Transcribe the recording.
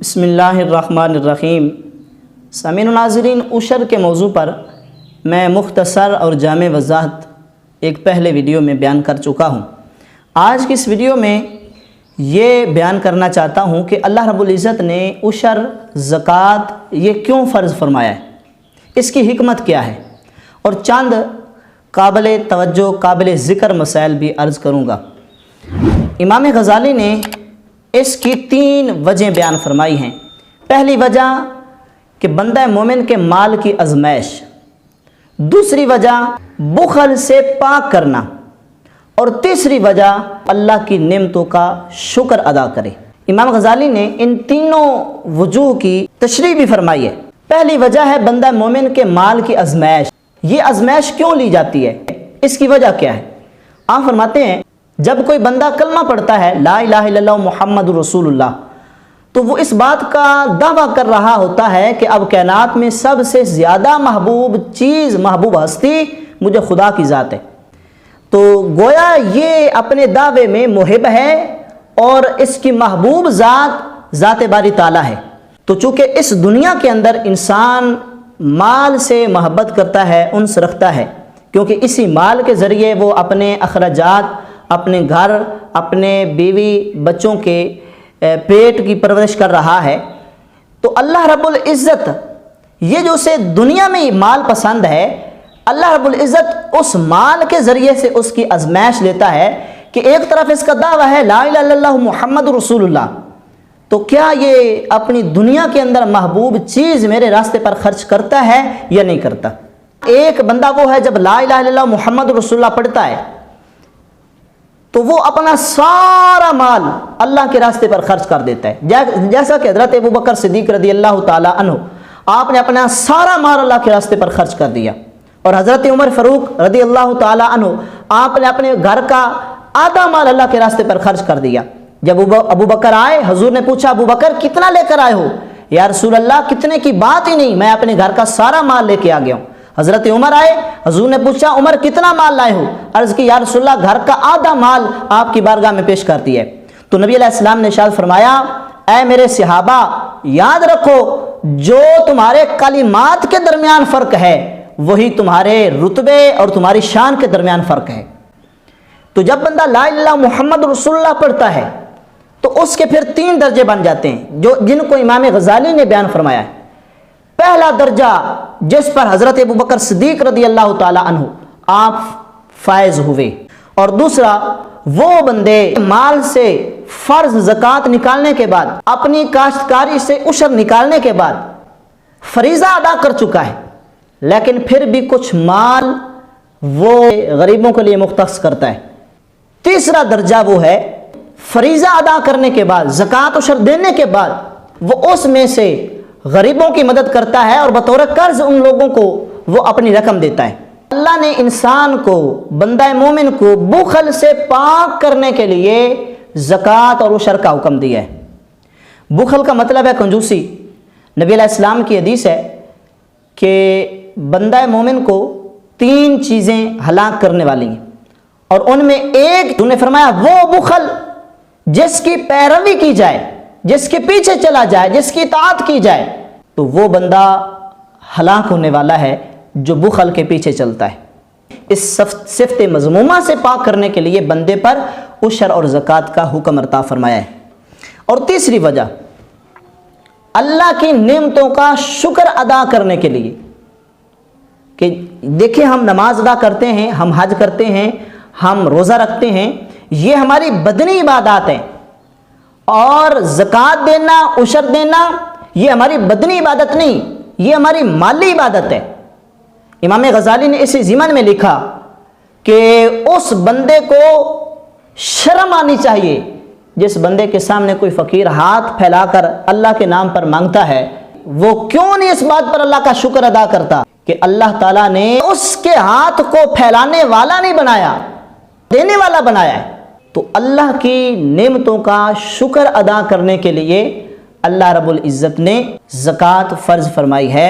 بسم اللہ الرحمن الرحیم۔ سامعین و ناظرین، عشر کے موضوع پر میں مختصر اور جامع وضاحت ایک پہلے ویڈیو میں بیان کر چکا ہوں۔ آج کی اس ویڈیو میں یہ بیان کرنا چاہتا ہوں کہ اللہ رب العزت نے عشر، زکوٰۃ یہ کیوں فرض فرمایا ہے، اس کی حکمت کیا ہے، اور چند قابل توجہ قابل ذکر مسائل بھی عرض کروں گا۔ امام غزالی نے اس کی 3 وجہیں بیان فرمائی ہیں۔ پہلی وجہ کہ بندہ مومن کے مال کی آزمائش، دوسری وجہ بخل سے پاک کرنا، اور تیسری وجہ اللہ کی نعمتوں کا شکر ادا کرے۔ امام غزالی نے ان تینوں وجوہ کی تشریح بھی فرمائی ہے۔ پہلی وجہ ہے بندہ مومن کے مال کی آزمائش۔ یہ آزمائش کیوں لی جاتی ہے، اس کی وجہ کیا ہے؟ آپ فرماتے ہیں جب کوئی بندہ کلمہ پڑھتا ہے لا الہ الا اللہ محمد رسول اللہ، تو وہ اس بات کا دعویٰ کر رہا ہوتا ہے کہ اب کائنات میں سب سے زیادہ محبوب چیز، محبوب ہستی مجھے خدا کی ذات ہے۔ تو گویا یہ اپنے دعوے میں محب ہے اور اس کی محبوب ذات باری تعالیٰ ہے۔ تو چونکہ اس دنیا کے اندر انسان مال سے محبت کرتا ہے، انس رکھتا ہے، کیونکہ اسی مال کے ذریعے وہ اپنے اخراجات، اپنے گھر، اپنے بیوی بچوں کے پیٹ کی پرورش کر رہا ہے، تو اللہ رب العزت یہ جو اسے دنیا میں مال پسند ہے، اللہ رب العزت اس مال کے ذریعے سے اس کی آزمائش لیتا ہے کہ ایک طرف اس کا دعویٰ ہے لا الہ الا اللہ محمد رسول اللہ، تو کیا یہ اپنی دنیا کے اندر محبوب چیز میرے راستے پر خرچ کرتا ہے یا نہیں کرتا؟ ایک بندہ وہ ہے جب لا الہ الا اللہ محمد رسول اللہ پڑھتا ہے تو وہ اپنا سارا مال اللہ کے راستے پر خرچ کر دیتا ہے، جیسا کہ حضرت ابوبکر صدیق رضی اللہ تعالی عنہ، آپ نے اپنا سارا مال اللہ کے راستے پر خرچ کر دیا، اور حضرت عمر فاروق رضی اللہ تعالی عنہ، آپ نے اپنے گھر کا آدھا مال اللہ کے راستے پر خرچ کر دیا۔ جب ابو بکر آئے، حضور نے پوچھا ابو بکر کتنا لے کر آئے ہو؟ یا رسول اللہ کتنے کی بات ہی نہیں، میں اپنے گھر کا سارا مال لے کے آ گیا ہوں۔ حضرت عمر آئے، حضور نے پوچھا عمر کتنا مال لائے ہو؟ عرض کی یا رسول اللہ گھر کا آدھا مال آپ کی بارگاہ میں پیش کرتی ہے۔ تو نبی علیہ السلام نے ارشاد فرمایا اے میرے صحابہ، یاد رکھو جو تمہارے کلمات کے درمیان فرق ہے وہی تمہارے رتبے اور تمہاری شان کے درمیان فرق ہے۔ تو جب بندہ لا الہ الا اللہ محمد رسول اللہ پڑھتا ہے تو اس کے پھر 3 درجے بن جاتے ہیں جن کو امام غزالی نے بیان فرمایا ہے۔ پہلا درجہ جس پر حضرت ابوبکر صدیق رضی اللہ تعالی عنہ آپ فائز ہوئے، اور دوسرا وہ بندے مال سے فرض زکوٰۃ نکالنے کے بعد، اپنی کاشتکاری سے عشر نکالنے کے بعد فریضہ ادا کر چکا ہے، لیکن پھر بھی کچھ مال وہ غریبوں کے لیے مختص کرتا ہے۔ تیسرا درجہ وہ ہے فریضہ ادا کرنے کے بعد، زکوٰۃ عشر دینے کے بعد وہ اس میں سے غریبوں کی مدد کرتا ہے اور بطور قرض ان لوگوں کو وہ اپنی رقم دیتا ہے۔ اللہ نے انسان کو، بندہ مومن کو بخل سے پاک کرنے کے لیے زکوٰۃ اور عشر کا حکم دیا ہے۔ بخل کا مطلب ہے کنجوسی۔ نبی علیہ السلام کی حدیث ہے کہ بندہ مومن کو 3 چیزیں ہلاک کرنے والی ہیں، اور ان میں ایک انہوں نے فرمایا وہ بخل جس کی پیروی کی جائے، جس کے پیچھے چلا جائے، جس کی اطاعت کی جائے، تو وہ بندہ ہلاک ہونے والا ہے جو بخل کے پیچھے چلتا ہے۔ اس صفت مذمومہ سے پاک کرنے کے لیے بندے پر عشر اور زکوٰۃ کا حکم عطا فرمایا ہے۔ اور تیسری وجہ اللہ کی نعمتوں کا شکر ادا کرنے کے لیے، کہ دیکھیں ہم نماز ادا کرتے ہیں، ہم حج کرتے ہیں، ہم روزہ رکھتے ہیں، یہ ہماری بدنی عبادات ہیں، اور زکوٰۃ دینا، عشر دینا یہ ہماری بدنی عبادت نہیں، یہ ہماری مالی عبادت ہے۔ امام غزالی نے اسی ضمن میں لکھا کہ اس بندے کو شرم آنی چاہیے جس بندے کے سامنے کوئی فقیر ہاتھ پھیلا کر اللہ کے نام پر مانگتا ہے، وہ کیوں نہیں اس بات پر اللہ کا شکر ادا کرتا کہ اللہ تعالیٰ نے اس کے ہاتھ کو پھیلانے والا نہیں بنایا، دینے والا بنایا ہے۔ تو اللہ کی نعمتوں کا شکر ادا کرنے کے لیے اللہ رب العزت نے زکوٰۃ فرض فرمائی ہے۔